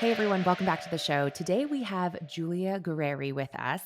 Hey everyone, welcome back to the show. Today we have Giulia Guerrieri with us.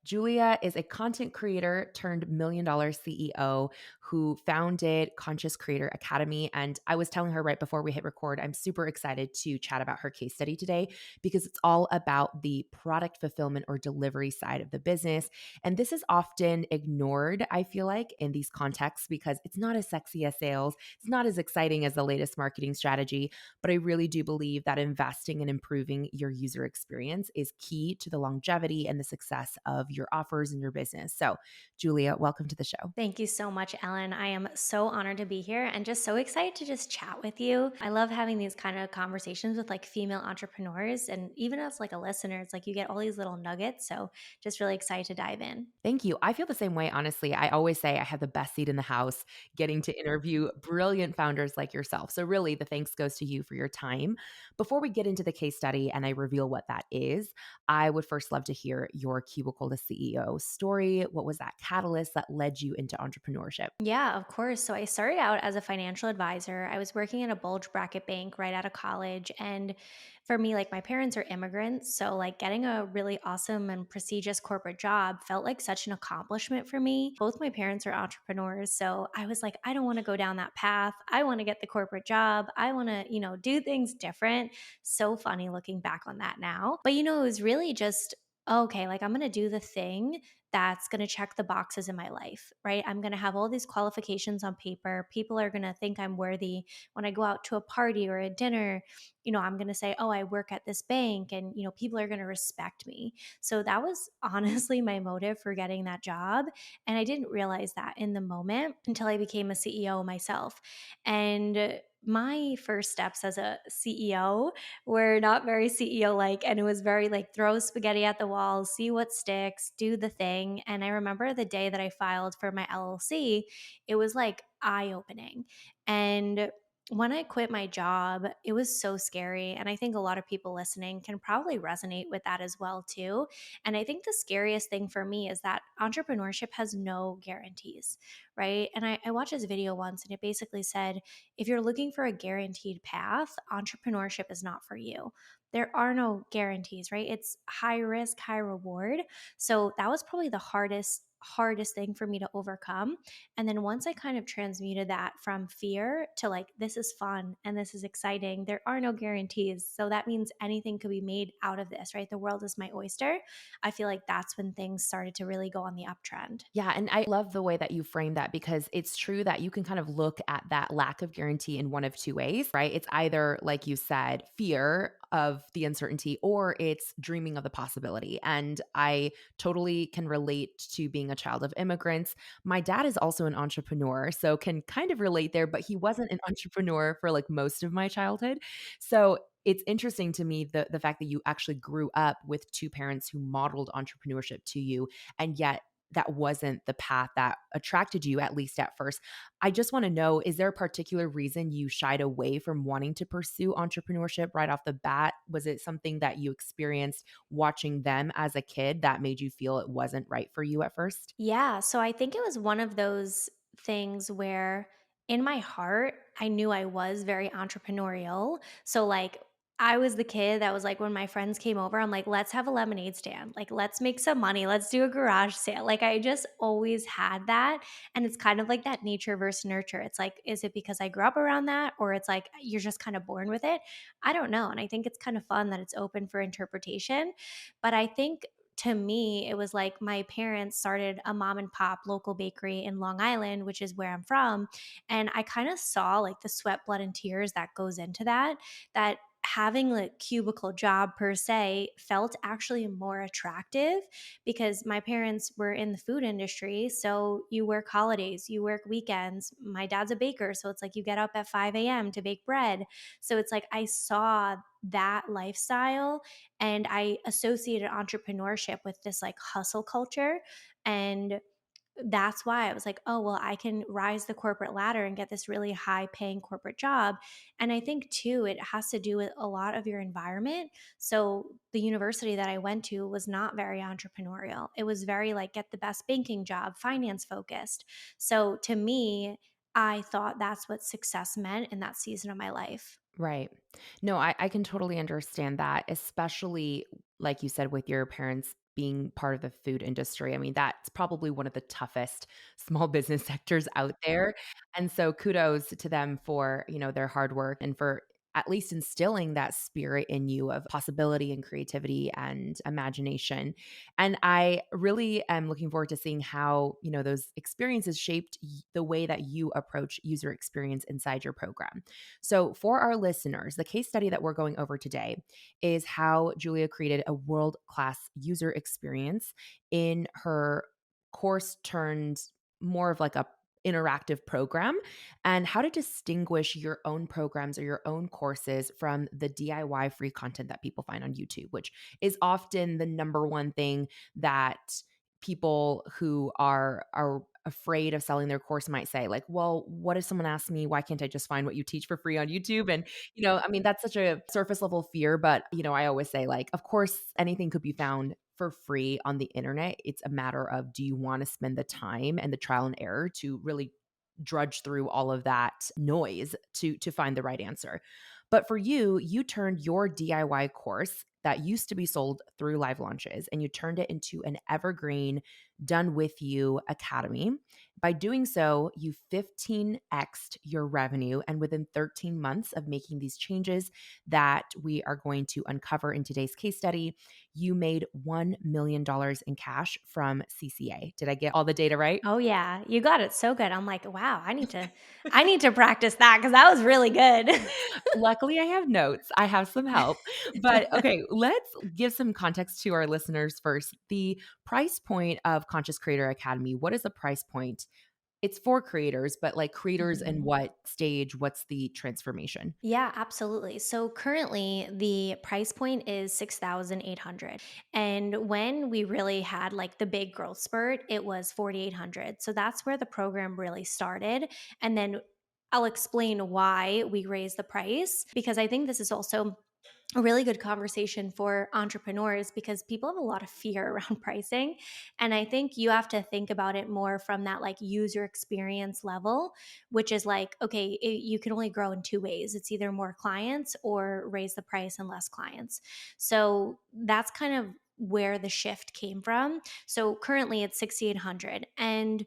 Julia is a content creator turned $1 million CEO who founded Conscious Creator Academy. And I was telling her right before we hit record, I'm super excited to chat about her case study today because it's all about the product fulfillment or delivery side of the business. And this is often ignored, I feel like, in these contexts because it's not as sexy as sales. It's not as exciting as the latest marketing strategy. But I really do believe that investing in improving your user experience is key to the longevity and the success of your offers and your business. So, Julia, welcome to the show. Thank you so much, Ellen. I am so honored to be here and just so excited to just chat with you. I love having these kind of conversations with like female entrepreneurs. And even as like a listener, it's like you get all these little nuggets. So just really excited to dive in. Thank you. I feel the same way, honestly. I always say I have the best seat in the house getting to interview brilliant founders like yourself. So, really, the thanks goes to you for your time. Before we get into the case study and I reveal what that is, I would first love to hear your Cubicle to CEO story. What was that catalyst that led you into entrepreneurship? Yeah, of course. So I started out as a financial advisor. I was working at a bulge bracket bank right out of college. And for me, like my parents are immigrants. So, like, getting a really awesome and prestigious corporate job felt like such an accomplishment for me. Both my parents are entrepreneurs. So I was like, I don't want to go down that path. I want to get the corporate job. I want to, do things different. So funny looking back on that now. But, it was really just, okay, like I'm going to do the thing that's going to check the boxes in my life, right? I'm going to have all these qualifications on paper. People are going to think I'm worthy when I go out to a party or a dinner. I'm going to say, oh, I work at this bank, and, people are going to respect me. So that was honestly my motive for getting that job. And I didn't realize that in the moment until I became a CEO myself. And my first steps as a CEO were not very CEO like, and it was very like throw spaghetti at the wall, see what sticks, do the thing. And I remember the day that I filed for my LLC, it was like eye opening. And when I quit my job, it was so scary. And I think a lot of people listening can probably resonate with that as well, too. And I think the scariest thing for me is that entrepreneurship has no guarantees, right? And I watched this video once and it basically said, if you're looking for a guaranteed path, entrepreneurship is not for you. There are no guarantees, right? It's high risk, high reward. So that was probably the hardest thing for me to overcome. And then once I kind of transmuted that from fear to like, this is fun and this is exciting, there are no guarantees. So that means anything could be made out of this, right? The world is my oyster. I feel like that's when things started to really go on the uptrend. Yeah, and I love the way that you frame that because it's true that you can kind of look at that lack of guarantee in one of two ways, right? It's either, like you said, fear of the uncertainty or it's dreaming of the possibility. And I totally can relate to being a child of immigrants. My dad is also an entrepreneur, so can kind of relate there, but he wasn't an entrepreneur for like most of my childhood. So it's interesting to me the fact that you actually grew up with two parents who modeled entrepreneurship to you and yet that wasn't the path that attracted you, at least at first. I just want to know, is there a particular reason you shied away from wanting to pursue entrepreneurship right off the bat? Was it something that you experienced watching them as a kid that made you feel it wasn't right for you at first? Yeah. So I think it was one of those things where in my heart, I knew I was very entrepreneurial. So, like, I was the kid that was like, when my friends came over, I'm like, let's have a lemonade stand. Like, let's make some money. Let's do a garage sale. Like, I just always had that. And it's kind of like that nature versus nurture. It's like, is it because I grew up around that? Or it's like, you're just kind of born with it? I don't know. And I think it's kind of fun that it's open for interpretation. But I think to me, it was like my parents started a mom and pop local bakery in Long Island, which is where I'm from. And I kind of saw like the sweat, blood, and tears that goes into that having a cubicle job per se felt actually more attractive because my parents were in the food industry. So you work holidays, you work weekends. My dad's a baker. So it's like you get up at 5 a.m. to bake bread. So it's like I saw that lifestyle and I associated entrepreneurship with this like hustle culture. And that's why I was like, oh, well, I can rise the corporate ladder and get this really high paying corporate job. And I think too, it has to do with a lot of your environment. So the university that I went to was not very entrepreneurial. It was very like get the best banking job, finance focused. So to me, I thought that's what success meant in that season of my life. Right. No, I can totally understand that, especially like you said, with your parents being part of the food industry. I mean, that's probably one of the toughest small business sectors out there. And so kudos to them for, their hard work and for at least instilling that spirit in you of possibility and creativity and imagination. And I really am looking forward to seeing how, those experiences shaped the way that you approach user experience inside your program. So, for our listeners, the case study that we're going over today is how Julia created a world class user experience in her course turned more of like a interactive program, and how to distinguish your own programs or your own courses from the DIY free content that people find on YouTube, which is often the number one thing that people who are afraid of selling their course might say, like, well, what if someone asks me, why can't I just find what you teach for free on YouTube? And I mean, that's such a surface level fear, but I always say, like, of course anything could be found for free on the internet. It's a matter of, do you want to spend the time and the trial and error to really drudge through all of that noise to find the right answer. But for you, you turned your DIY course that used to be sold through live launches and you turned it into an evergreen, done with you academy. By doing so, you 15x'd your revenue. And within 13 months of making these changes that we are going to uncover in today's case study, you made $1 million in cash from CCA. Did I get all the data right? Oh yeah, you got it so good. I'm like, wow, I need to practice that because that was really good. Luckily, I have notes. I have some help. But okay, let's give some context to our listeners first. The price point of Conscious Creator Academy, what is the price point? It's for creators, but like creators in Mhm. what stage? What's the transformation? Yeah, absolutely. So currently the price point is 6,800. And when we really had like the big growth spurt, it was 4,800. So that's where the program really started. And then I'll explain why we raised the price because I think this is also a really good conversation for entrepreneurs because people have a lot of fear around pricing. And I think you have to think about it more from that like user experience level, which is like, okay, you can only grow in two ways. It's either more clients or raise the price and less clients. So that's kind of where the shift came from. So currently it's 6,800. And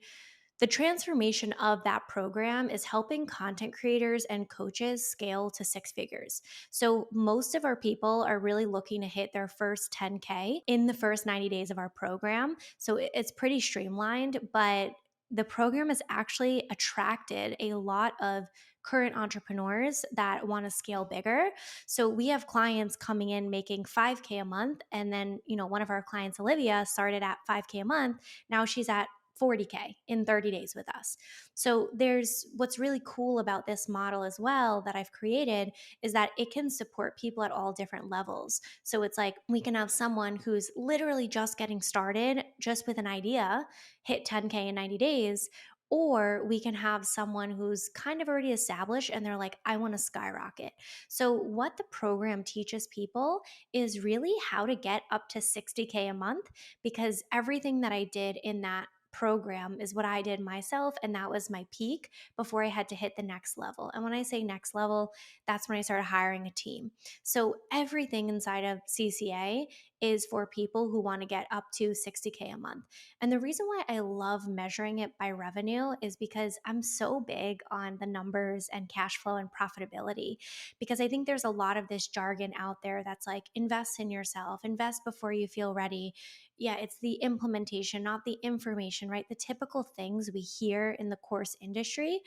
the transformation of that program is helping content creators and coaches scale to six figures. So, most of our people are really looking to hit their first 10K in the first 90 days of our program. So, it's pretty streamlined, but the program has actually attracted a lot of current entrepreneurs that want to scale bigger. So we have clients coming in making 5K a month. And then, one of our clients, Olivia, started at 5K a month. Now she's at 40K in 30 days with us. So there's what's really cool about this model as well that I've created is that it can support people at all different levels. So it's like we can have someone who's literally just getting started just with an idea, hit 10K in 90 days, or we can have someone who's kind of already established and they're like, I want to skyrocket. So, what the program teaches people is really how to get up to 60K a month because everything that I did in that program is what I did myself. And that was my peak before I had to hit the next level. And when I say next level, that's when I started hiring a team. So everything inside of CCA is for people who want to get up to 60K a month. And the reason why I love measuring it by revenue is because I'm so big on the numbers and cash flow and profitability. Because I think there's a lot of this jargon out there that's like, invest in yourself, invest before you feel ready. Yeah, it's the implementation, not the information, right? The typical things we hear in the course industry.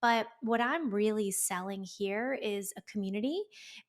But what I'm really selling here is a community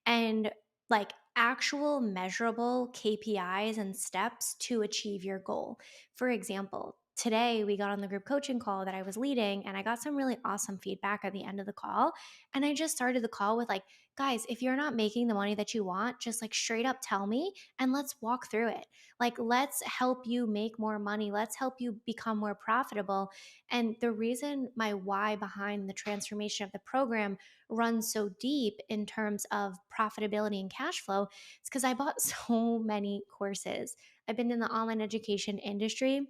and like actual measurable KPIs and steps to achieve your goal. For example, today we got on the group coaching call that I was leading and I got some really awesome feedback at the end of the call. And I just started the call with like, guys, if you're not making the money that you want, just like straight up tell me and let's walk through it. Like, let's help you make more money. Let's help you become more profitable. And the reason my why behind the transformation of the program runs so deep in terms of profitability and cash flow is because I bought so many courses. I've been in the online education industry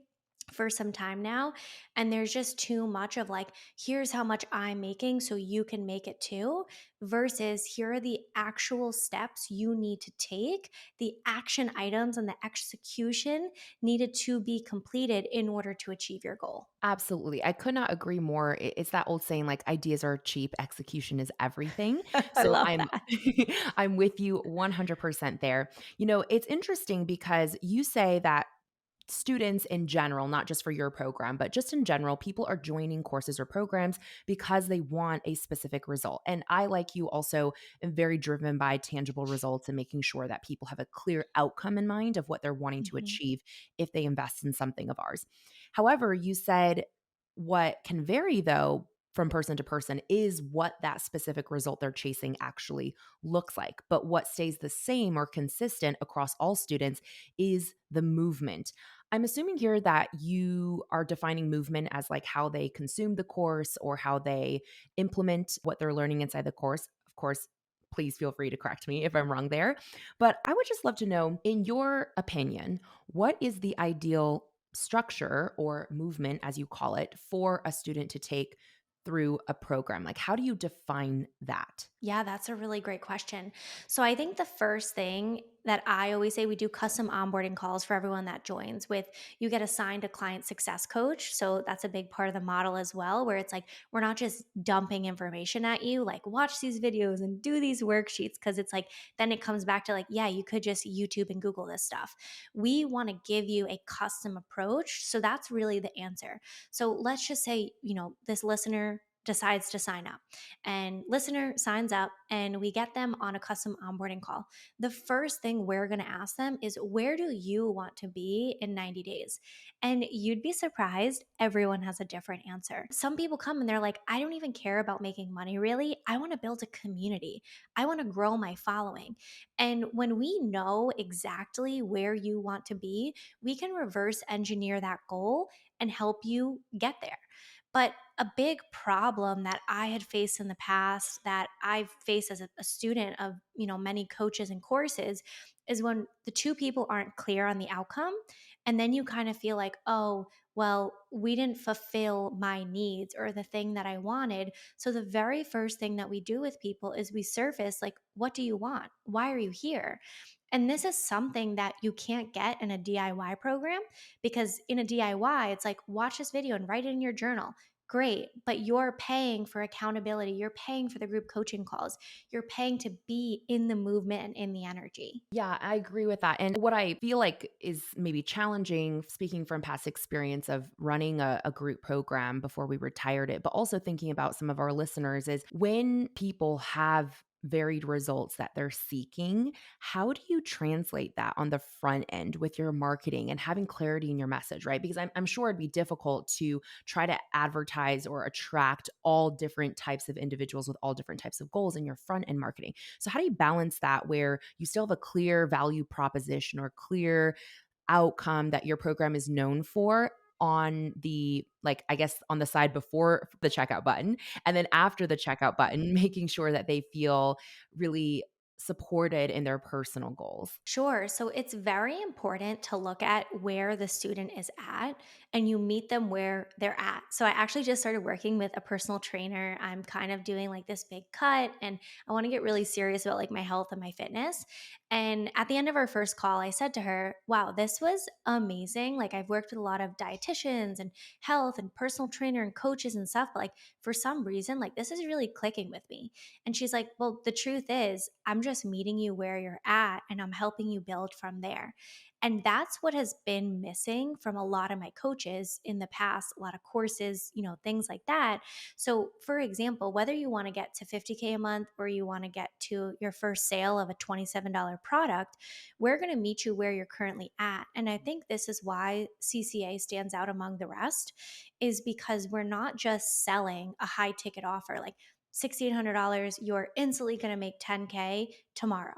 for some time now, and there's just too much of like, here's how much I'm making so you can make it too, versus here are the actual steps you need to take, the action items and the execution needed to be completed in order to achieve your goal. Absolutely. I could not agree more. It's that old saying like ideas are cheap, execution is everything. I So love I'm that. I'm with you 100% there. It's interesting because you say that students in general, not just for your program, but just in general, people are joining courses or programs because they want a specific result. And I, like you, also am very driven by tangible results and making sure that people have a clear outcome in mind of what they're wanting to Mhm. achieve if they invest in something of ours. However, you said what can vary though from person to person is what that specific result they're chasing actually looks like. But what stays the same or consistent across all students is the movement. I'm assuming here that you are defining movement as like how they consume the course or how they implement what they're learning inside the course. Of course, please feel free to correct me if I'm wrong there. But I would just love to know, in your opinion, what is the ideal structure or movement, as you call it, for a student to take through a program? Like, how do you define that? Yeah, that's a really great question. So I think the first thing that I always say, we do custom onboarding calls for everyone that joins with, you get assigned a client success coach. So that's a big part of the model as well, where it's like we're not just dumping information at you, like watch these videos and do these worksheets, because it's like then it comes back to like, yeah, you could just YouTube and Google this stuff. We want to give you a custom approach. So that's really the answer. So let's just say, this listener decides to sign up, and listener signs up and we get them on a custom onboarding call. The first thing we're going to ask them is, where do you want to be in 90 days? And you'd be surprised, everyone has a different answer. Some people come and they're like, I don't even care about making money really. I want to build a community. I want to grow my following. And when we know exactly where you want to be, we can reverse engineer that goal and help you get there. But a big problem that I had faced in the past, that I've faced as a student of, many coaches and courses, is when the two people aren't clear on the outcome. And then you kind of feel like, oh, well, we didn't fulfill my needs or the thing that I wanted. So the very first thing that we do with people is we surface like, what do you want? Why are you here? And this is something that you can't get in a DIY program, because in a DIY, it's like, watch this video and write it in your journal. Great, but you're paying for accountability. You're paying for the group coaching calls. You're paying to be in the movement and in the energy. Yeah, I agree with that. And what I feel like is maybe challenging, speaking from past experience of running a group program before we retired it, but also thinking about some of our listeners, is when people have varied results that they're seeking, how do you translate that on the front end with your marketing and having clarity in your message, right? Because I'm sure it'd be difficult to try to advertise or attract all different types of individuals with all different types of goals in your front end marketing. So how do you balance that where you still have a clear value proposition or clear outcome that your program is known for on the, like, I guess on the side before the checkout button, and then after the checkout button, making sure that they feel really supported in their personal goals? Sure. So it's very important to look at where the student is at and you meet them where they're at. So I actually just started working with a personal trainer. I'm kind of doing like this big cut and I want to get really serious about like my health and my fitness. And at the end of our first call, I said to her, wow, this was amazing. Like I've worked with a lot of dietitians and health and personal trainer and coaches and stuff, but like for some reason, like this is really clicking with me. And she's like, well, the truth is, I'm just meeting you where you're at and I'm helping you build from there. And that's what has been missing from a lot of my coaches in the past, a lot of courses, things like that. So, for example, whether you want to get to 50K a month or you want to get to your first sale of a $27 product, we're going to meet you where you're currently at. And I think this is why CCA stands out among the rest, is because we're not just selling a high ticket offer like $1,600, you're instantly going to make 10K tomorrow.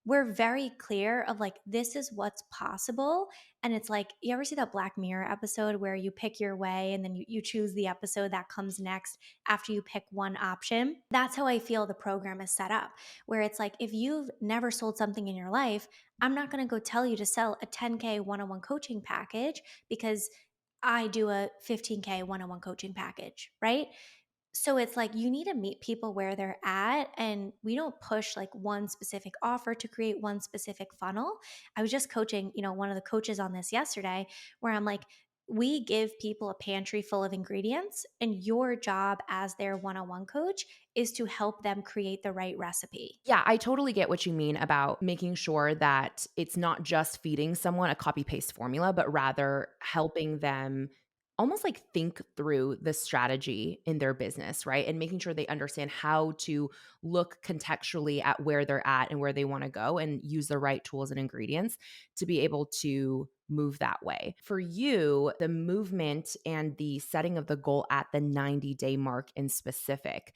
We're very clear of like, this is what's possible. And it's like, you ever see that Black Mirror episode where you pick your way and then you choose the episode that comes next after you pick one option? That's how I feel the program is set up, where it's like, if you've never sold something in your life, I'm not going to go tell you to sell a 10K one on one coaching package, because I do a 15K one-on-one coaching package, right? So it's like you need to meet people where they're at, and we don't push like one specific offer to create one specific funnel. I was just coaching, one of the coaches on this yesterday, where I'm like, we give people a pantry full of ingredients, and your job as their one-on-one coach is to help them create the right recipe. Yeah, I totally get what you mean about making sure that it's not just feeding someone a copy paste formula, but rather helping them almost like think through the strategy in their business, right? And making sure they understand how to look contextually at where they're at and where they want to go and use the right tools and ingredients to be able to move that way. For you, the movement and the setting of the goal at the 90-day mark in specific,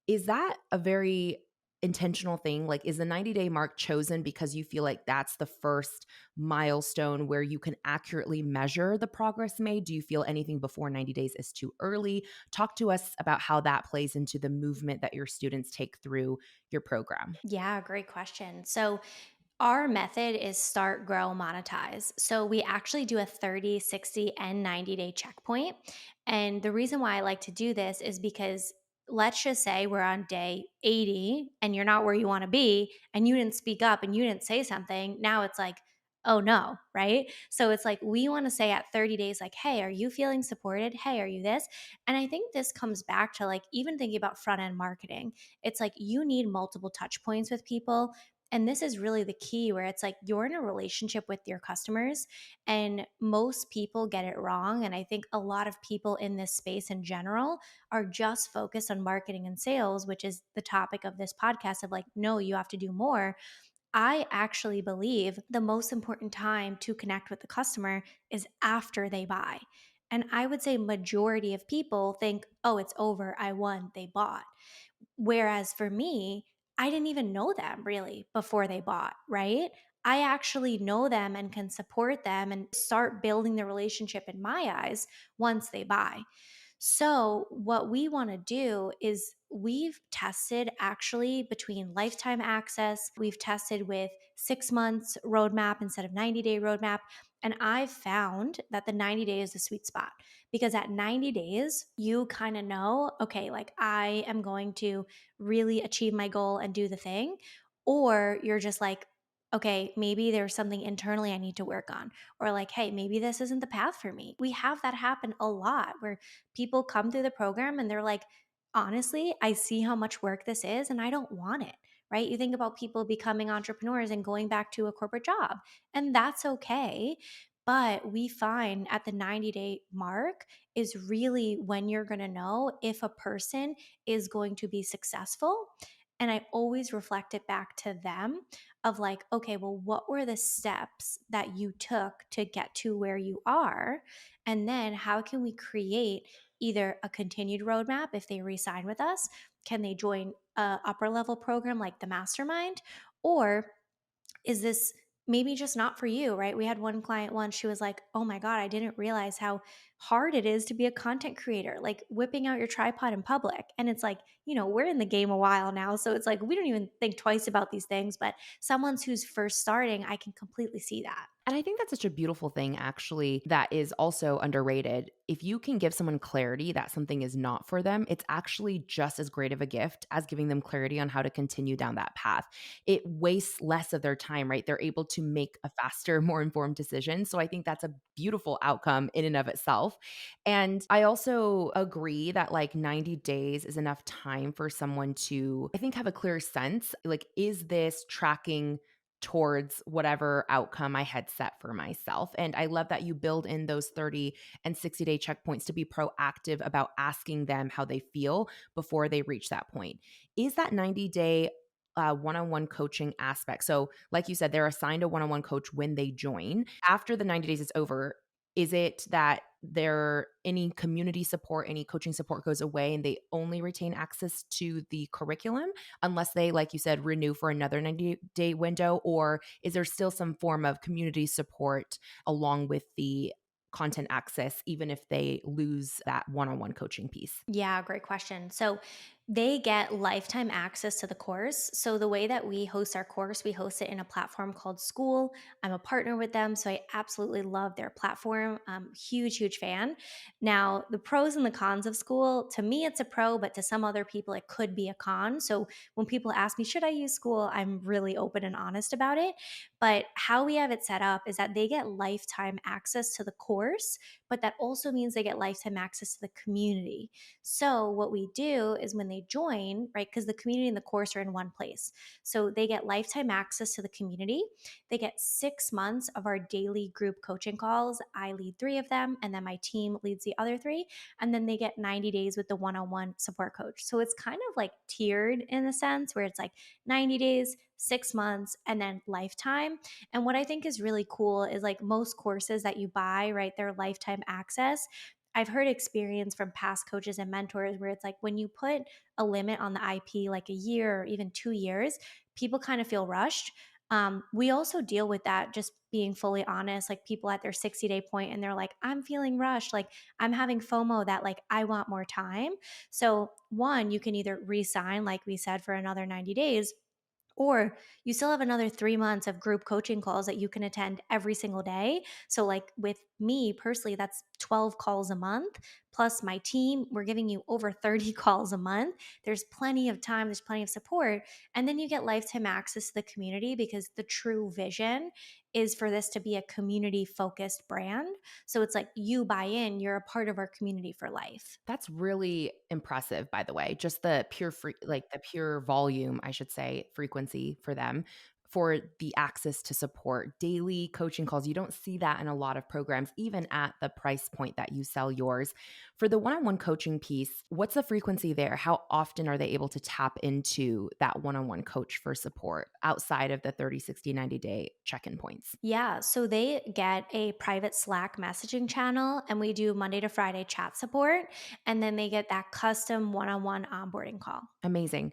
is that a very intentional thing? Like, is the 90-day mark chosen because you feel like that's the first milestone where you can accurately measure the progress made? Do you feel anything before 90 days is too early? Talk to us about how that plays into the movement that your students take through your program. Yeah, great question. So our method is start, grow, monetize. So we actually do a 30, 60, and 90-day checkpoint. And the reason why I like to do this is because let's just say we're on day 80 and you're not where you want to be and you didn't speak up and you didn't say something. Now it's like, oh no, right? So it's like we want to say at 30 days, like, hey, are you feeling supported? Hey, are you this? And I think this comes back to like even thinking about front end marketing. It's like you need multiple touch points with people, and this is really the key where it's like you're in a relationship with your customers, and most people get it wrong. And I think a lot of people in this space in general are just focused on marketing and sales, which is the topic of this podcast of like, no, you have to do more. I actually believe the most important time to connect with the customer is after they buy. And I would say majority of people think, oh, it's over, I won, they bought. Whereas for me, I didn't even know them really before they bought, right? I actually know them and can support them and start building the relationship in my eyes once they buy. So, what we want to do is we've tested actually between lifetime access, we've tested with 6 months roadmap instead of 90-day roadmap. And I've found that the 90 days is the sweet spot because at 90 days, you kind of know, okay, like I am going to really achieve my goal and do the thing. Or you're just like, okay, maybe there's something internally I need to work on. Or like, hey, maybe this isn't the path for me. We have that happen a lot where people come through the program and they're like, honestly, I see how much work this is and I don't want it. Right? You think about people becoming entrepreneurs and going back to a corporate job, and that's okay. But we find at the 90-day mark is really when you're going to know if a person is going to be successful. And I always reflect it back to them of like, okay, well, what were the steps that you took to get to where you are? And then how can we create either a continued roadmap if they resign with us? Can they join a upper level program like the mastermind? Or is this maybe just not for you, right? We had one client once, she was like, oh my God, I didn't realize how hard it is to be a content creator, like whipping out your tripod in public. And it's like, we're in the game a while now. So it's like, we don't even think twice about these things. But someone's who's first starting, I can completely see that. And I think that's such a beautiful thing, actually, that is also underrated. If you can give someone clarity that something is not for them, it's actually just as great of a gift as giving them clarity on how to continue down that path. It wastes less of their time, right? They're able to make a faster, more informed decision. So I think that's a beautiful outcome in and of itself. And I also agree that like 90 days is enough time for someone to, I think, have a clear sense like, is this tracking towards whatever outcome I had set for myself? And I love that you build in those 30 and 60-day checkpoints to be proactive about asking them how they feel before they reach that point. Is that 90-day one-on-one coaching aspect? So, like you said, they're assigned a one-on-one coach when they join. After the 90 days is over, is it that there any community support, any coaching support goes away and they only retain access to the curriculum unless they, like you said, renew for another 90-day window? Or is there still some form of community support along with the content access, even if they lose that one-on-one coaching piece? Yeah, great question. So They get lifetime access to the course. So the way that we host our course, we host it in a platform called School. I'm a partner with them, so I absolutely love their platform. Huge, huge fan. Now, the pros and the cons of School, to me, it's a pro, but to some other people, it could be a con. So when people ask me, should I use School? I'm really open and honest about it. But how we have it set up is that they get lifetime access to the course, but that also means they get lifetime access to the community. So, what we do is when they join, right, because the community and the course are in one place. So, they get lifetime access to the community. They get 6 months of our daily group coaching calls. I lead three of them, and then my team leads the other three. And then they get 90 days with the one on one support coach. So, it's kind of like tiered in a sense where it's like 90 days, 6 months, and then lifetime. And what I think is really cool is like most courses that you buy, right, they're lifetime access. I've heard experience from past coaches and mentors where it's like when you put a limit on the IP, like a year or even 2 years, people kind of feel rushed. We also deal with that, just being fully honest, like people at their 60-day point and they're like, I'm feeling rushed. Like I'm having FOMO that like I want more time. So, one, you can either resign, like we said, for another 90 days, or you still have another 3 months of group coaching calls that you can attend every single day. So, like with me personally, that's 12 calls a month. Plus, my team, we're giving you over 30 calls a month. There's plenty of time, there's plenty of support. And then you get lifetime access to the community because the true vision is for this to be a community focused brand. So, it's like you buy in, you're a part of our community for life. That's really impressive, by the way. Just the pure like the pure volume, I should say, frequency for them for the access to support daily coaching calls. You don't see that in a lot of programs, even at the price point that you sell yours. For the one-on-one coaching piece, what's the frequency there? How often are they able to tap into that one-on-one coach for support outside of the 30, 60, 90-day check-in points? Yeah, so they get a private Slack messaging channel, and we do Monday to Friday chat support. And then they get that custom one on one onboarding call. Amazing.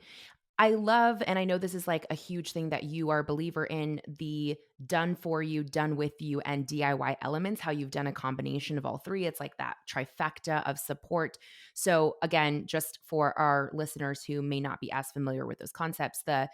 I love, and I know this is like a huge thing that you are a believer in, the done for you, done with you, and DIY elements, how you've done a combination of all three. It's like that trifecta of support. So, again, just for our listeners who may not be as familiar with those concepts, the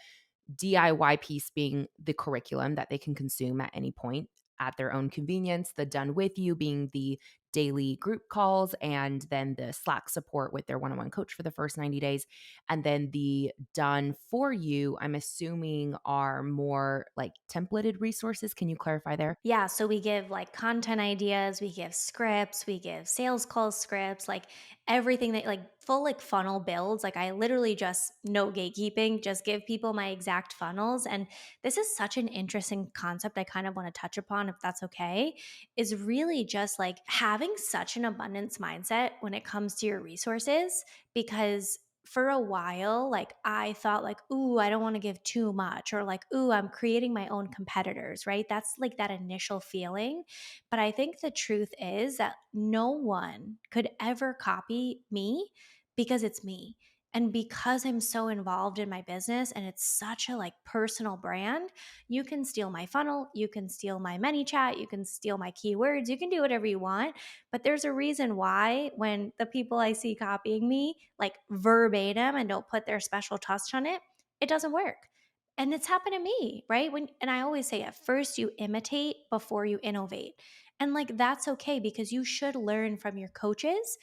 DIY piece being the curriculum that they can consume at any point at their own convenience, the done with you being the daily group calls, and then the Slack support with their one on one coach for the first 90 days. And then the done for you, I'm assuming are more like templated resources. Can you clarify there? Yeah, so we give like content ideas, we give scripts, we give sales call scripts, like everything that like full like funnel builds. Like I literally just no gatekeeping, just give people my exact funnels. And this is such an interesting concept I kind of want to touch upon if that's okay, is really just like having such an abundance mindset when it comes to your resources because for a while, like I thought like, ooh, I don't want to give too much or like, ooh, I'm creating my own competitors, right? That's like that initial feeling. But I think the truth is that no one could ever copy me because it's me. And because I'm so involved in my business and it's such a like personal brand, you can steal my funnel, you can steal my many chat, you can steal my keywords, you can do whatever you want. But there's a reason why when the people I see copying me, like verbatim and don't put their special touch on it, it doesn't work. And it's happened to me, right? And I always say at first you imitate before you innovate. And like that's okay because you should learn from your coaches,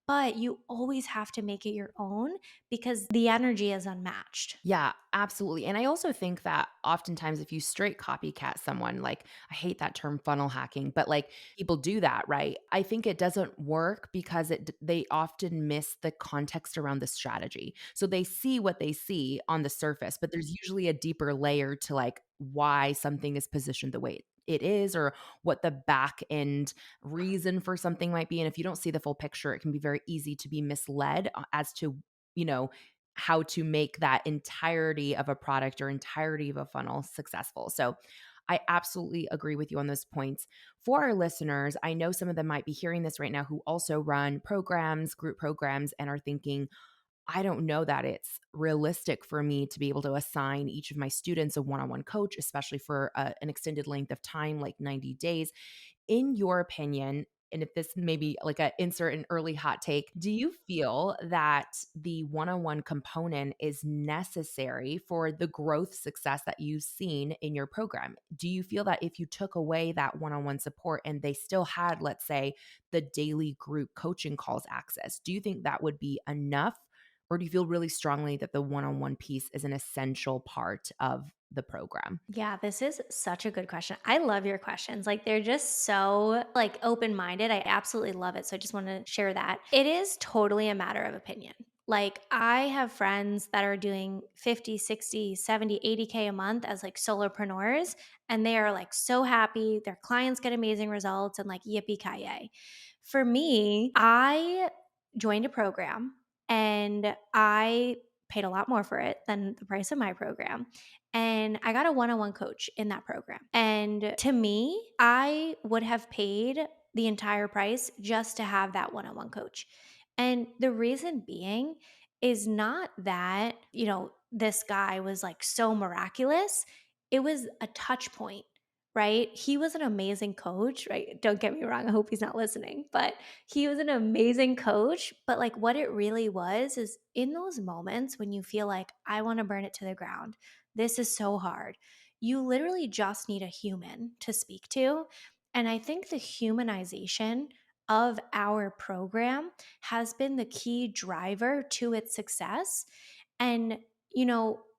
but you always have to make it your own because the energy is unmatched. Yeah, absolutely. And I also think that oftentimes if you straight copycat someone, like I hate that term funnel hacking, but like people do that, right? I think it doesn't work because they often miss the context around the strategy. So they see what they see on the surface, but there's usually a deeper layer to like why something is positioned the way it is or what the back end reason for something might be. And if you don't see the full picture, it can be very easy to be misled as to, you know, how to make that entirety of a product or entirety of a funnel successful. So I absolutely agree with you on those points. For our listeners, I know some of them might be hearing this right now who also run programs, group programs, and are thinking, I don't know that it's realistic for me to be able to assign each of my students a one on one coach, especially for an extended length of time, like 90 days. In your opinion, and if this may be like a insert an early hot take, do you feel that the one-on-one component is necessary for the growth success that you've seen in your program? Do you feel that if you took away that one-on-one support and they still had, let's say, the daily group coaching calls access, do you think that would be enough? Or do you feel really strongly that the one-on-one piece is an essential part of the program? Yeah, this is such a good question. I love your questions. Like they're just so like open-minded. I absolutely love it. So I just want to share that. It is totally a matter of opinion. Like I have friends that are doing 50, 60, 70, 80K a month as like solopreneurs and they are like so happy. Their clients get amazing results and like yippee ki For me, I joined a program and I paid a lot more for it than the price of my program. And I got a one on one coach in that program. And to me, I would have paid the entire price just to have that one on one coach. And the reason being is not that, this guy was like so miraculous. It was a touch point, right? He was an amazing coach, right? Don't get me wrong. I hope he's not listening, but he was an amazing coach. But like what it really was is in those moments when you feel like, I want to burn it to the ground, this is so hard. You literally just need a human to speak to. And I think the humanization of our program has been the key driver to its success. And,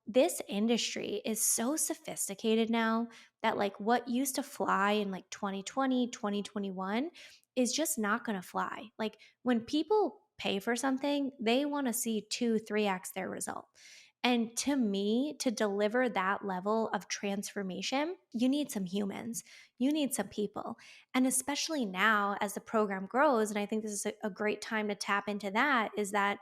this industry is so sophisticated now that like what used to fly in like 2020, 2021 is just not going to fly. Like when people pay for something, they want to see 2, 3x their result. And to me, to deliver that level of transformation, you need some humans, you need some people. And especially now as the program grows, and I think this is a great time to tap into that, is that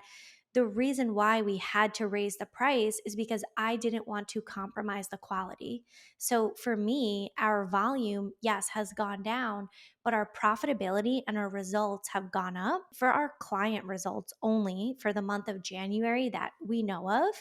the reason why we had to raise the price is because I didn't want to compromise the quality. So for me, our volume, yes, has gone down, but our profitability and our results have gone up. For our client results only for the month of January that we know of,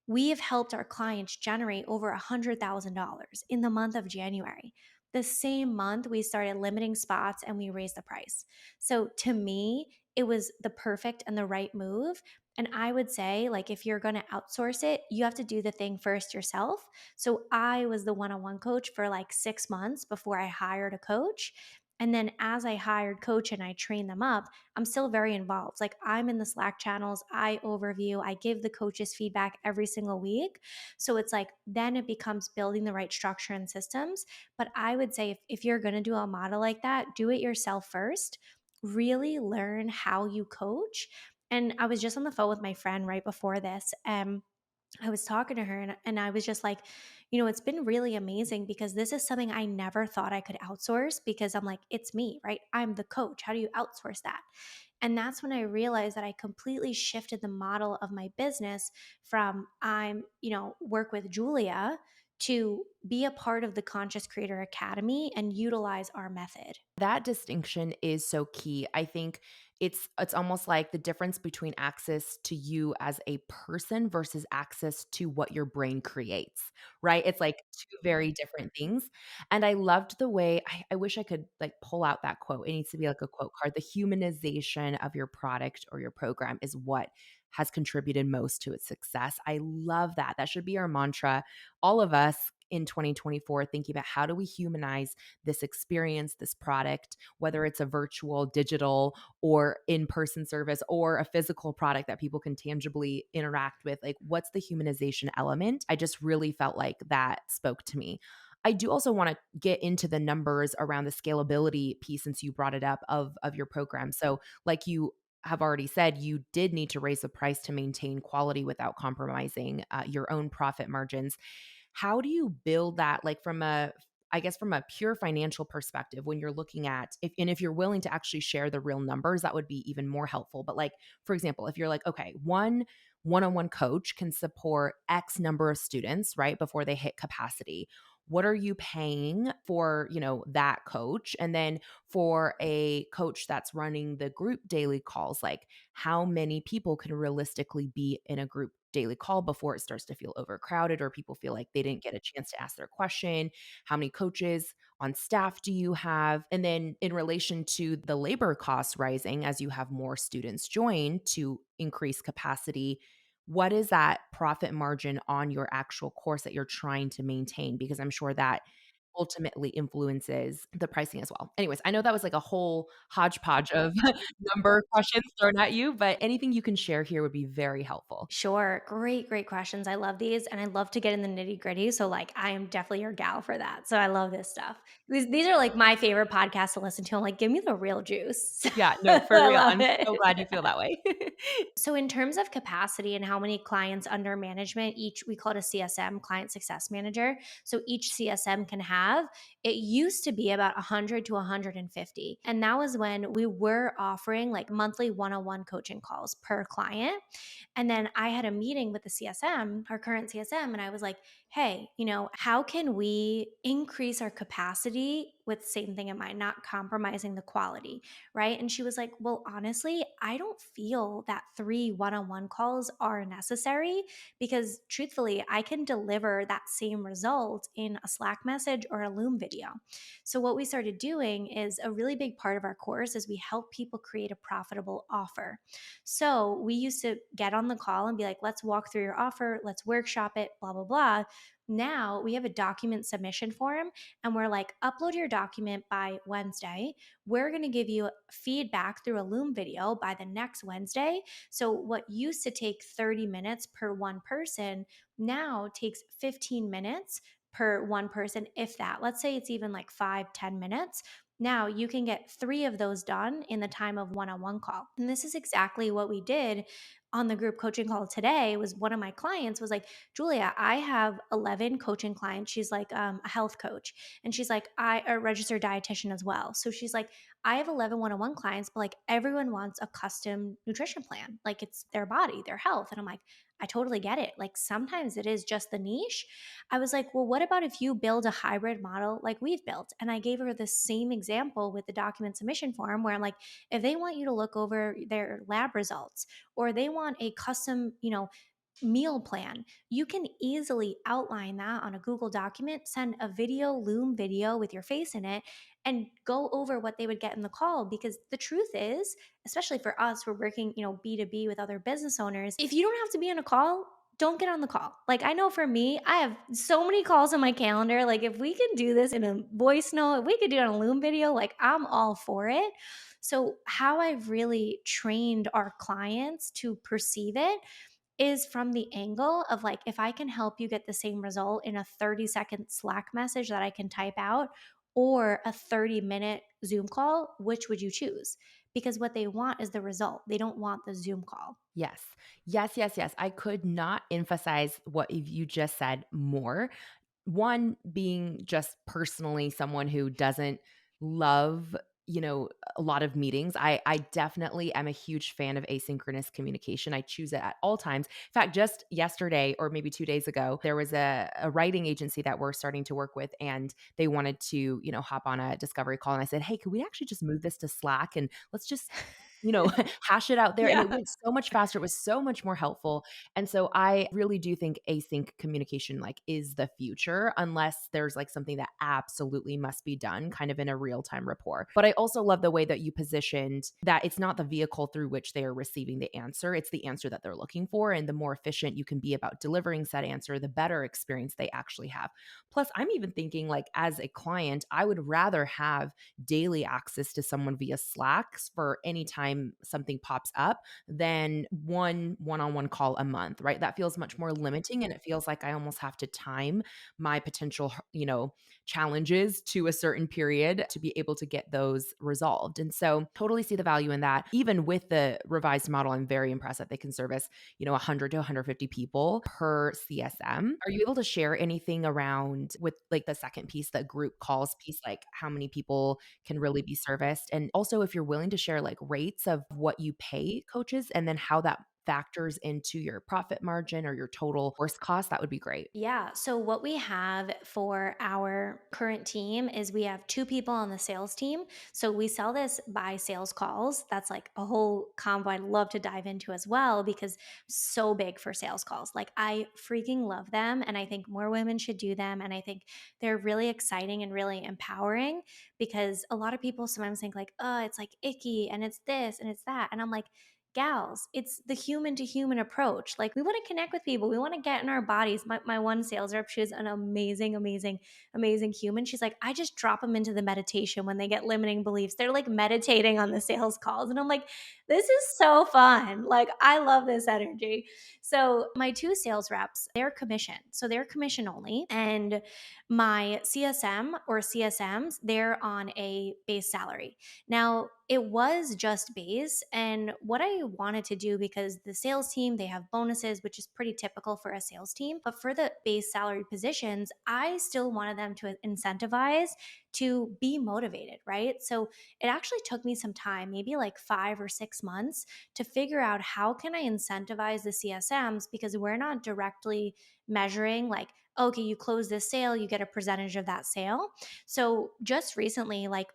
we have helped our clients generate over $100,000 in the month of January. The same month, we started limiting spots and we raised the price. So to me, it was the perfect and the right move. And I would say, like, if you're going to outsource it, you have to do the thing first yourself. So I was the one on one coach for like 6 months before I hired a coach. And then as I hired coach and I trained them up, I'm still very involved. Like I'm in the Slack channels, I overview, I give the coaches feedback every single week. So it's like then it becomes building the right structure and systems. But I would say if you're going to do a model like that, do it yourself first. Really learn how you coach. And I was just on the phone with my friend right before this. I was talking to her and I was just like, it's been really amazing because this is something I never thought I could outsource because I'm like, it's me, right? I'm the coach. How do you outsource that? And that's when I realized that I completely shifted the model of my business from work with Julia to be a part of the Conscious Creator Academy and utilize our method. That distinction is so key. I think it's almost like the difference between access to you as a person versus access to what your brain creates, right? It's like two very different things. And I loved the way I wish I could like pull out that quote. It needs to be like a quote card. The humanization of your product or your program is what has contributed most to its success. I love that. That should be our mantra. All of us in 2024 thinking about how do we humanize this experience, this product, whether it's a virtual, digital, or in person service or a physical product that people can tangibly interact with. Like, what's the humanization element? I just really felt like that spoke to me. I do also want to get into the numbers around the scalability piece since you brought it up of your program. So, like you have already said, you did need to raise the price to maintain quality without compromising your own profit margins. How do you build that like from a I guess from a pure financial perspective when you're looking at if you're willing to actually share the real numbers, that would be even more helpful. But like, for example, if you're like, okay, one-on-one coach can support X number of students, right, before they hit capacity. what are you paying for, that coach? And then for a coach that's running the group daily calls, like how many people can realistically be in a group daily call before it starts to feel overcrowded or people feel like they didn't get a chance to ask their question? How many coaches on staff do you have? And then in relation to the labor costs rising as you have more students join to increase capacity, what is that profit margin on your actual course that you're trying to maintain? Because I'm sure that ultimately influences the pricing as well. Anyways, I know that was like a whole hodgepodge of number questions thrown at you, but anything you can share here would be very helpful. Sure. Great, great questions. I love these and I love to get in the nitty gritty. So, like, I am definitely your gal for that. So, I love this stuff. These are like my favorite podcasts to listen to. I'm like, give me the real juice. Yeah, no, for I real. love I'm so it. glad you feel that way. So, in terms of capacity and how many clients under management, each we call it a CSM, client success manager. So, each CSM can have, it used to be about 100 to 150. And that was when we were offering like monthly one on one coaching calls per client. And then I had a meeting with the CSM, our current CSM, and I was like, hey, how can we increase our capacity with the same thing in mind, not compromising the quality? Right. And she was like, well, honestly, I don't feel that 3 one-on-one calls are necessary because truthfully, I can deliver that same result in a Slack message or a Loom video. So, what we started doing is a really big part of our course is we help people create a profitable offer. So, we used to get on the call and be like, let's walk through your offer, let's workshop it, blah, blah, blah. Now we have a document submission form and we're like, upload your document by Wednesday. We're going to give you feedback through a Loom video by the next Wednesday. So, what used to take 30 minutes per one person now takes 15 minutes per one person, if that. Let's say it's even like 5-10 minutes. Now you can get 3 of those done in the time of one-on-one call. And this is exactly what we did on the group coaching call today. Was one of my clients was like, Julia, I have 11 coaching clients. She's like a health coach. And she's like, I a registered dietitian as well. So she's like, I have 11 one-on-one clients, but like everyone wants a custom nutrition plan. Like it's their body, their health. And I'm like, I totally get it. Like sometimes it is just the niche. I was like, well, what about if you build a hybrid model like we've built? And I gave her the same example with the document submission form where I'm like, if they want you to look over their lab results or they want a custom, meal plan, you can easily outline that on a Google document, send a video, Loom video with your face in it, and go over what they would get in the call. Because the truth is, especially for us, we're working, B2B with other business owners. If you don't have to be on a call, don't get on the call. Like I know for me, I have so many calls on my calendar. Like if we can do this in a voice note, if we could do it on a Loom video, like I'm all for it. So how I've really trained our clients to perceive it is from the angle of like, if I can help you get the same result in a 30-second Slack message that I can type out or a 30-minute Zoom call, which would you choose? Because what they want is the result. They don't want the Zoom call. Yes. Yes, yes, yes. I could not emphasize what you just said more. One being just personally someone who doesn't love, a lot of meetings. I definitely am a huge fan of asynchronous communication. I choose it at all times. In fact, just yesterday or maybe 2 days ago, there was a writing agency that we're starting to work with, and they wanted to, hop on a discovery call. And I said, hey, could we actually just move this to Slack and let's just hash it out there. And it Yeah. went so much faster. It was so much more helpful. And so I really do think async communication like is the future unless there's like something that absolutely must be done kind of in a real-time rapport. But I also love the way that you positioned that it's not the vehicle through which they are receiving the answer, it's the answer that they're looking for. And the more efficient you can be about delivering said answer, the better experience they actually have. Plus, I'm even thinking like as a client, I would rather have daily access to someone via Slacks for any time something pops up than one-on-one call a month, right? That feels much more limiting and it feels like I almost have to time my potential, challenges to a certain period to be able to get those resolved. And so totally see the value in that. Even with the revised model, I'm very impressed that they can service, 100 to 150 people per CSM. Are you able to share anything around with like the second piece, the group calls piece, like how many people can really be serviced? And also if you're willing to share like rates of what you pay coaches and then how that factors into your profit margin or your total course cost, that would be great. Yeah. So, what we have for our current team is we have two people on the sales team. So, we sell this by sales calls. That's like a whole combo I'd love to dive into as well because so big for sales calls. Like, I freaking love them. And I think more women should do them. And I think they're really exciting and really empowering because a lot of people sometimes think, like, oh, it's like icky and it's this and it's that. And I'm like, gals, it's the human to human approach. Like, we want to connect with people, we want to get in our bodies. My one sales rep, she was an amazing, amazing, amazing human. She's like, I just drop them into the meditation when they get limiting beliefs. They're like meditating on the sales calls. And I'm like, this is so fun. Like, I love this energy. So, my two sales reps, they're commission. So, they're commission only. And my CSM or CSMs, they're on a base salary. Now, it was just base. And what I wanted to do, because the sales team, they have bonuses, which is pretty typical for a sales team. But for the base salary positions, I still wanted them to incentivize to be motivated, right? So it actually took me some time, maybe like 5 or 6 months, to figure out how can I incentivize the CSMs because we're not directly measuring like, okay, you close this sale, you get a percentage of that sale. So just recently, like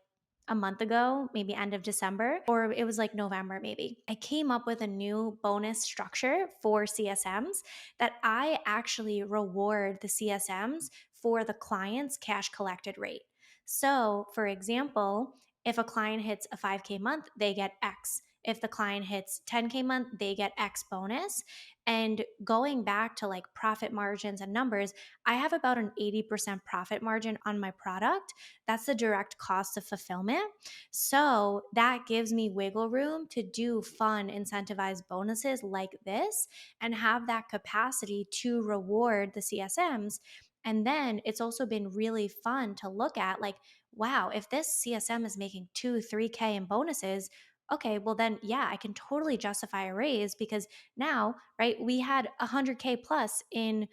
a month ago, maybe end of December, or it was like November, maybe, I came up with a new bonus structure for CSMs that I actually reward the CSMs for the client's cash collected rate. So, for example, if a client hits a 5K month, they get X. If the client hits 10K month, they get X bonus. And going back to like profit margins and numbers, I have about an 80% profit margin on my product. That's the direct cost of fulfillment. So that gives me wiggle room to do fun, incentivized bonuses like this and have that capacity to reward the CSMs. And then it's also been really fun to look at like, wow, if this CSM is making 3K in bonuses, okay, well then, yeah, I can totally justify a raise because now, right, we had 100K plus in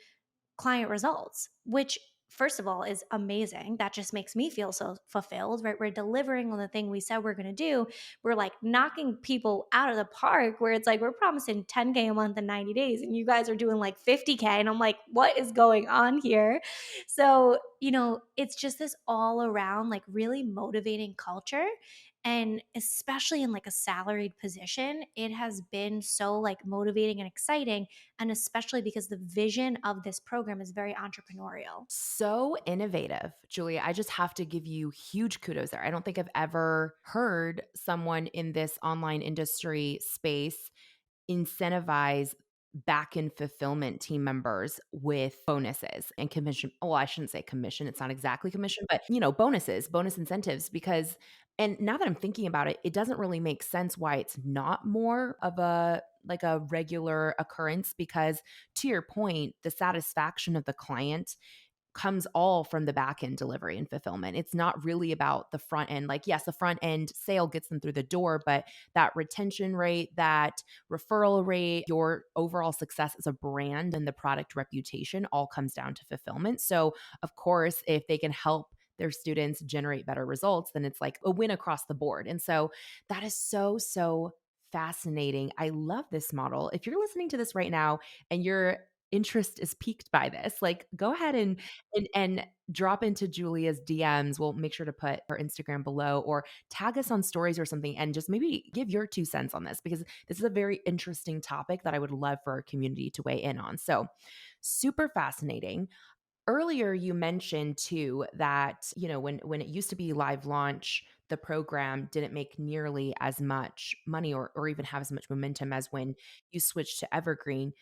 client results, which first of all is amazing. That just makes me feel so fulfilled, right? We're delivering on the thing we said we're going to do. We're like knocking people out of the park where it's like we're promising 10K a month in 90 days and you guys are doing like 50K. And I'm like, what is going on here? So, it's just this all around like really motivating culture. And especially in like a salaried position, it has been so like motivating and exciting, and especially because the vision of this program is very entrepreneurial. So innovative, Julia. I just have to give you huge kudos there. I don't think I've ever heard someone in this online industry space incentivize back end fulfillment team members with bonuses and commission. Well, I shouldn't say commission. It's not exactly commission, but bonuses, bonus incentives, because and now that I'm thinking about it, it doesn't really make sense why it's not more of a like a regular occurrence because to your point, the satisfaction of the client comes all from the back end delivery and fulfillment. It's not really about the front end. Like, yes, the front end sale gets them through the door, but that retention rate, that referral rate, your overall success as a brand and the product reputation all comes down to fulfillment. So, of course, if they can help their students generate better results, then it's like a win across the board. And so that is so, so fascinating. I love this model. If you're listening to this right now and your interest is piqued by this, like go ahead and drop into Julia's DMs. We'll make sure to put her Instagram below or tag us on stories or something and just maybe give your 2 cents on this because this is a very interesting topic that I would love for our community to weigh in on. So, super fascinating. Earlier you mentioned too that, when it used to be live launch, the program didn't make nearly as much money or even have as much momentum as when you switched to evergreen.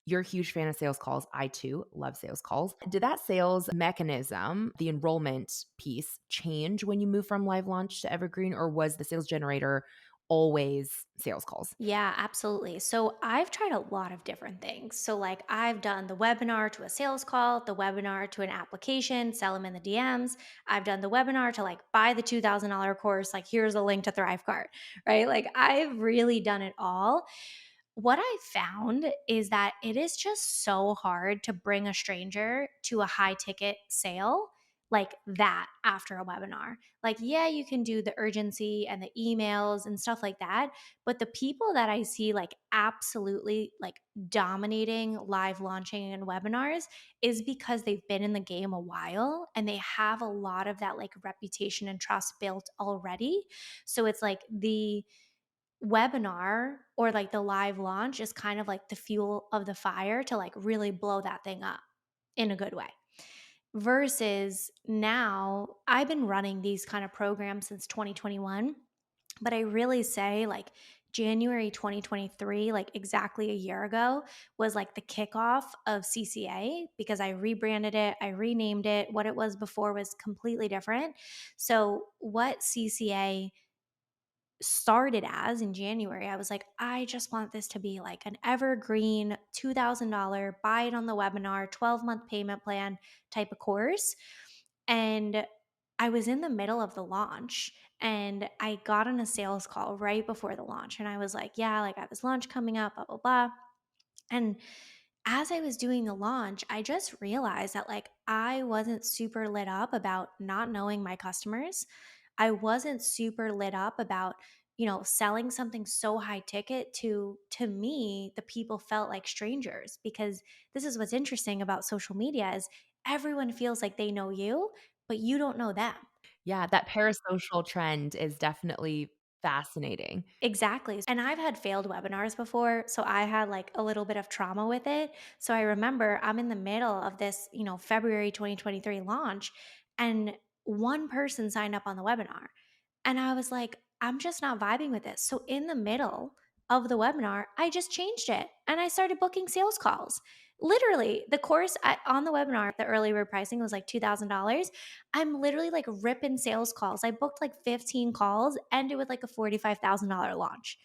You're a huge fan of sales calls. I too love sales calls. Did that sales mechanism, the enrollment piece, change when you move from live launch to evergreen, or was the sales generator always sales calls? Yeah, absolutely. So I've tried a lot of different things. So, like, I've done the webinar to a sales call, the webinar to an application, sell them in the DMs. I've done the webinar to like buy the $2,000 course, like, here's a link to Thrivecart, right? Like, I've really done it all. What I found is that it is just so hard to bring a stranger to a high ticket sale like that after a webinar. Like, yeah, you can do the urgency and the emails and stuff like that, but the people that I see like absolutely like dominating live launching and webinars is because they've been in the game a while and they have a lot of that like reputation and trust built already. So it's like the webinar or like the live launch is kind of like the fuel of the fire to like really blow that thing up in a good way. Versus now, I've been running these kind of programs since 2021, but I really say like January 2023, like exactly a year ago, was like the kickoff of CCA because I rebranded it, I renamed it. What it was before was completely different. So, what CCA started as in January, I was like, I just want this to be like an evergreen $2,000, buy it on the webinar, 12-month payment plan type of course. And I was in the middle of the launch and I got on a sales call right before the launch. And I was like, yeah, like I have this launch coming up, blah, blah, blah. And as I was doing the launch, I just realized that like I wasn't super lit up about not knowing my customers. I wasn't super lit up about, selling something so high ticket to me, the people felt like strangers because this is what's interesting about social media is everyone feels like they know you, but you don't know them. Yeah, that parasocial trend is definitely fascinating. Exactly. And I've had failed webinars before. So I had like a little bit of trauma with it. So I remember I'm in the middle of this, February 2023 launch, and one person signed up on the webinar. And I was like, I'm just not vibing with this. So in the middle of the webinar, I just changed it and I started booking sales calls. Literally, the course on the webinar, the early bird pricing was like $2,000. I'm literally like ripping sales calls. I booked like 15 calls, ended with like a $45,000 launch.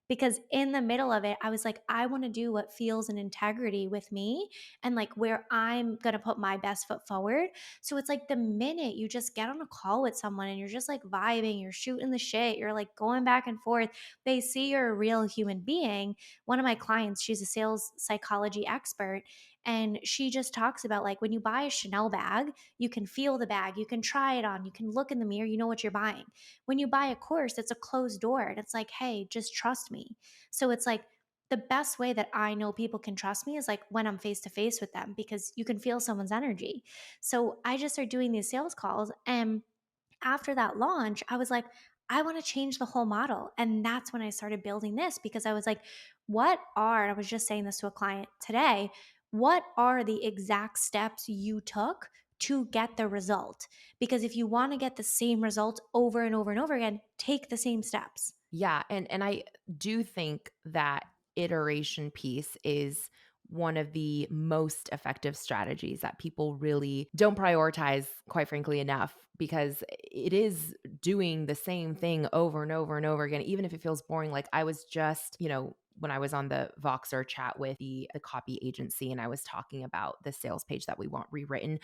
Because in the middle of it, I was like, I want to do what feels an integrity with me and like where I'm going to put my best foot forward. So it's like the minute you just get on a call with someone and you're just like vibing, you're shooting the shit, you're like going back and forth, they see you're a real human being. One of my clients, she's a sales psychology expert, and she just talks about like when you buy a Chanel bag, you can feel the bag, you can try it on, you can look in the mirror, you know what you're buying. When you buy a course, it's a closed door and it's like, hey, just trust me. So it's like, the best way that I know people can trust me is like when I'm face to face with them because you can feel someone's energy. So I just started doing these sales calls. And after that launch, I was like, I want to change the whole model. And that's when I started building this because I was like, I was just saying this to a client today, what are the exact steps you took to get the result? Because if you want to get the same result over and over and over again, take the same steps. Yeah, and I do think that iteration piece is one of the most effective strategies that people really don't prioritize, quite frankly, enough because it is doing the same thing over and over and over again, even if it feels boring. Like I was just, when I was on the Voxer chat with the copy agency and I was talking about the sales page that we want rewritten.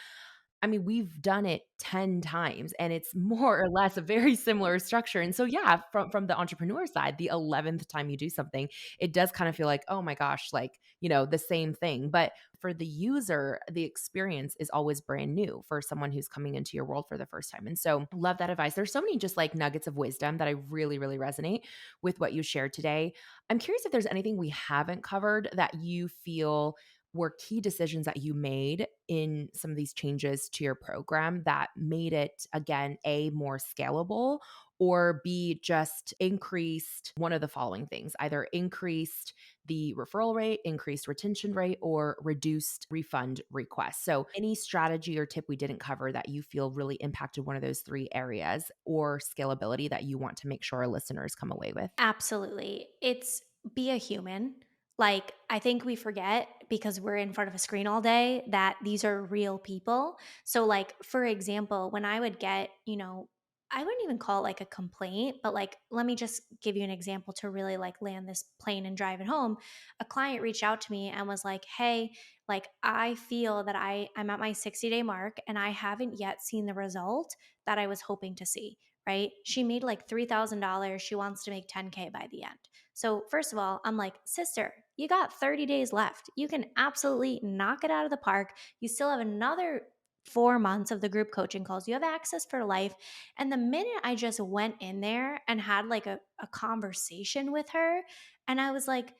I mean, we've done it 10 times and it's more or less a very similar structure. And so yeah, from the entrepreneur side, the 11th time you do something, it does kind of feel like, "Oh my gosh, like, the same thing." But for the user, the experience is always brand new for someone who's coming into your world for the first time. And so, love that advice. There's so many just like nuggets of wisdom that I really really resonate with what you shared today. I'm curious if there's anything we haven't covered that you feel were key decisions that you made in some of these changes to your program that made it, again, A, more scalable, or B, just increased one of the following things, either increased the referral rate, increased retention rate, or reduced refund requests. So, any strategy or tip we didn't cover that you feel really impacted one of those three areas or scalability that you want to make sure our listeners come away with? Absolutely. It's be a human. Like, I think we forget because we're in front of a screen all day that these are real people. So, like, for example, when I would get, I wouldn't even call it like a complaint, but like, let me just give you an example to really like land this plane and drive it home. A client reached out to me and was like, hey, like, I feel that I'm at my 60-day mark and I haven't yet seen the result that I was hoping to see, right? She made like $3,000. She wants to make 10K by the end. So, first of all, I'm like, sister, you got 30 days left. You can absolutely knock it out of the park. You still have another 4 months of the group coaching calls. You have access for life. And the minute I just went in there and had like a conversation with her, and I was like,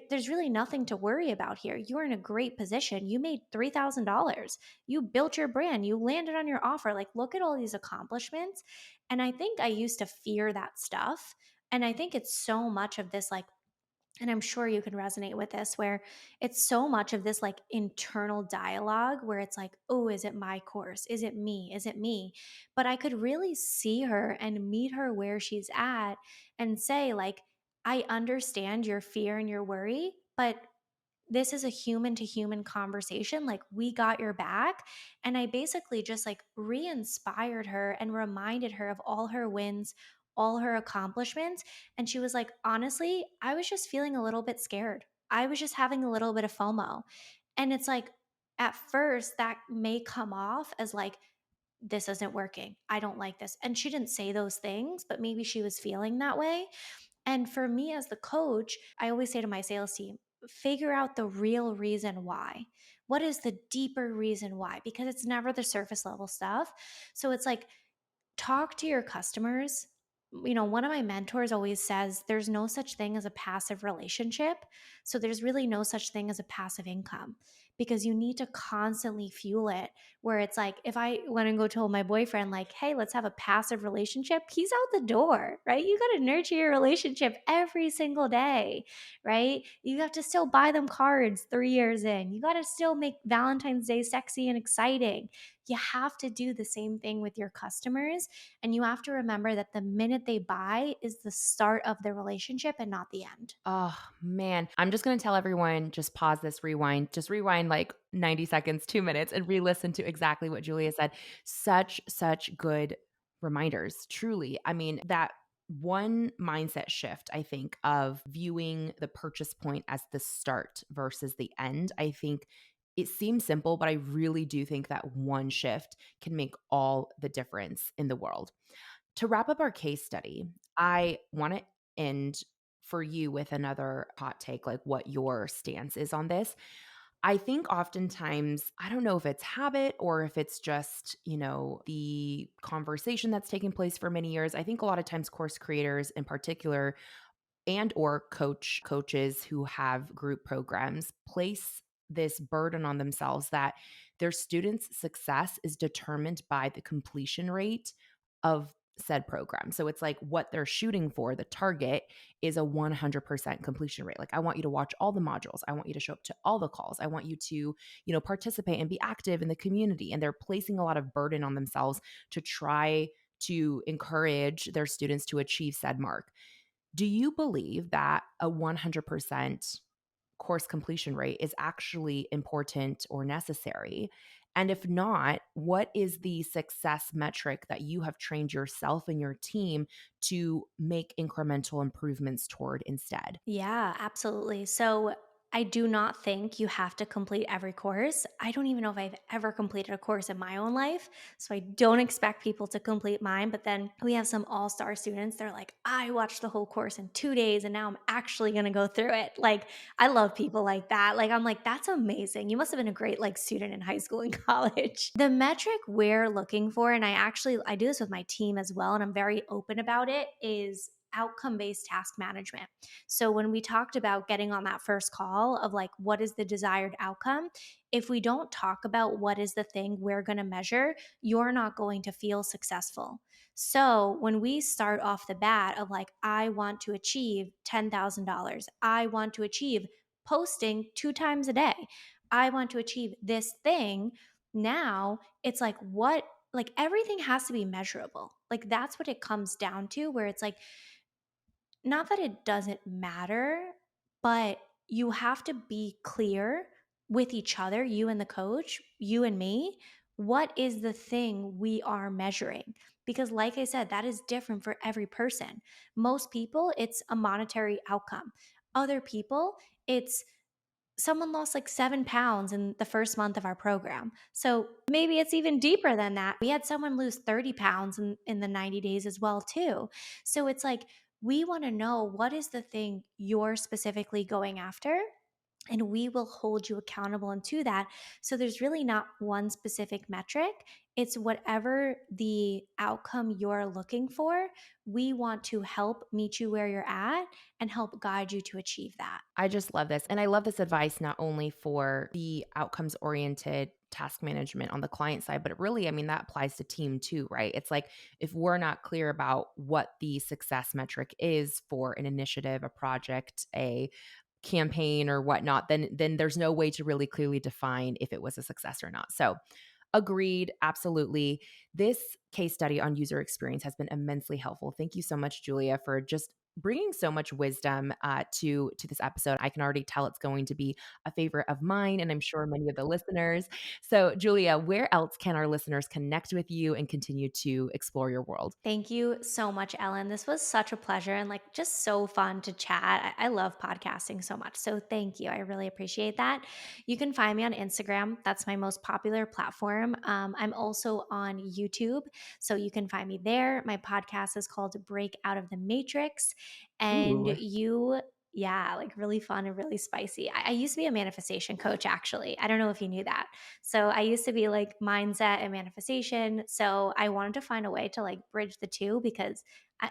there's really nothing to worry about here. You're in a great position. You made $3,000. You built your brand. You landed on your offer. Like, look at all these accomplishments. And I think I used to fear that stuff. And I think it's so much of this, like, and I'm sure you can resonate with this, where it's so much of this like internal dialogue where it's like, oh, is it my course? Is it me? Is it me? But I could really see her and meet her where she's at and say, like, I understand your fear and your worry, but this is a human to human conversation. Like, we got your back. And I basically just like re inspired her and reminded her of all her wins, all her accomplishments. And she was like, honestly, I was just feeling a little bit scared. I was just having a little bit of FOMO. And it's like, at first, that may come off as like, this isn't working. I don't like this. And she didn't say those things, but maybe she was feeling that way. And for me as the coach, I always say to my sales team, figure out the real reason why. What is the deeper reason why? Because it's never the surface level stuff. So it's like, talk to your customers. One of my mentors always says there's no such thing as a passive relationship. So there's really no such thing as a passive income, because you need to constantly fuel it. Where it's like, if I went and go tell my boyfriend, like, hey, let's have a passive relationship, he's out the door, right? You got to nurture your relationship every single day, right? You have to still buy them cards 3 years in. You got to still make Valentine's Day sexy and exciting. You have to do the same thing with your customers. And you have to remember that the minute they buy is the start of the relationship and not the end. Oh, man. I'm just going to tell everyone just pause this, rewind, just rewind like 90 seconds, 2 minutes, and re listen to exactly what Julia said. Such good reminders, truly. I mean, that one mindset shift, I think, of viewing the purchase point as the start versus the end, I think it seems simple, but I really do think that one shift can make all the difference in the world. To wrap up our case study, I want to end for you with another hot take, like what your stance is on this. I think oftentimes, I don't know if it's habit or if it's just, the conversation that's taking place for many years. I think a lot of times course creators in particular and or coaches who have group programs place this burden on themselves that their students' success is determined by the completion rate of said program. So it's like what they're shooting for, the target is a 100% completion rate. Like, I want you to watch all the modules. I want you to show up to all the calls. I want you to, participate and be active in the community. And they're placing a lot of burden on themselves to try to encourage their students to achieve said mark. Do you believe that a 100% course completion rate is actually important or necessary? And if not, what is the success metric that you have trained yourself and your team to make incremental improvements toward instead? Yeah, absolutely. So I do not think you have to complete every course. I don't even know if I've ever completed a course in my own life. So I don't expect people to complete mine. But then we have some all star students. They're like, I watched the whole course in 2 days and now I'm actually going to go through it. Like, I love people like that. Like, I'm like, that's amazing. You must have been a great like student in high school and college. The metric we're looking for, and I do this with my team as well, and I'm very open about it, is outcome based task management. So when we talked about getting on that first call of like, what is the desired outcome? If we don't talk about what is the thing we're going to measure, you're not going to feel successful. So when we start off the bat of like, I want to achieve $10,000, I want to achieve posting 2 times a day, I want to achieve this thing. Now it's like, what, like everything has to be measurable. Like that's what it comes down to, where it's like, not that it doesn't matter, but you have to be clear with each other, you and the coach, you and me. What is the thing we are measuring? Because, like I said, that is different for every person. Most people, it's a monetary outcome. Other people, it's someone lost like 7 pounds in the first month of our program. So maybe it's even deeper than that. We had someone lose 30 pounds in the 90 days as well, too. So it's like, we want to know what is the thing you're specifically going after. and we will hold you accountable into that. So there's really not one specific metric. It's whatever the outcome you're looking for. We want to help meet you where you're at and help guide you to achieve that. I just love this. And I love this advice not only for the outcomes oriented task management on the client side, but it really, I mean, that applies to team too, right? It's like if we're not clear about what the success metric is for an initiative, a project, a campaign or whatnot, then there's no way to really clearly define if it was a success or not. So agreed, absolutely. This case study on user experience has been immensely helpful. Thank you so much, Julia, for just bringing so much wisdom to this episode. I can already tell it's going to be a favorite of mine, and I'm sure many of the listeners. So, Julia, where else can our listeners connect with you and continue to explore your world? Thank you so much, Ellen. This was such a pleasure and like just so fun to chat. I love podcasting so much. So thank you. I really appreciate that. You can find me on Instagram. That's my most popular platform. I'm also on YouTube. So you can find me there. My podcast is called Break Out of the Matrix. And Ooh. you, yeah, like really fun and really spicy. I used to be a manifestation coach, actually. I don't know if you knew that. So I used to be like mindset and manifestation. So I wanted to find a way to like bridge the two because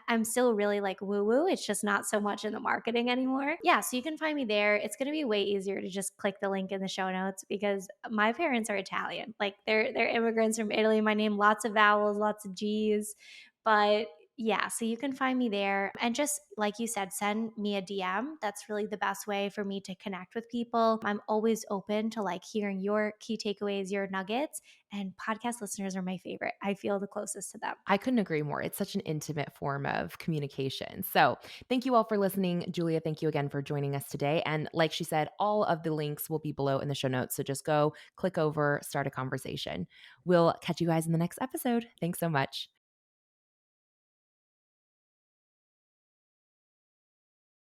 I'm still really like woo woo. It's just not so much in the marketing anymore. Yeah. So you can find me there. It's going to be way easier to just click the link in the show notes because my parents are Italian. Like they're immigrants from Italy. My name, lots of vowels, lots of G's. But yeah, so you can find me there. And just like you said, send me a DM. That's really the best way for me to connect with people. I'm always open to like hearing your key takeaways, your nuggets, and podcast listeners are my favorite. I feel the closest to them. I couldn't agree more. It's such an intimate form of communication. So, thank you all for listening. Julia, thank you again for joining us today. And like she said, all of the links will be below in the show notes. So, just go click over, start a conversation. We'll catch you guys in the next episode. Thanks so much.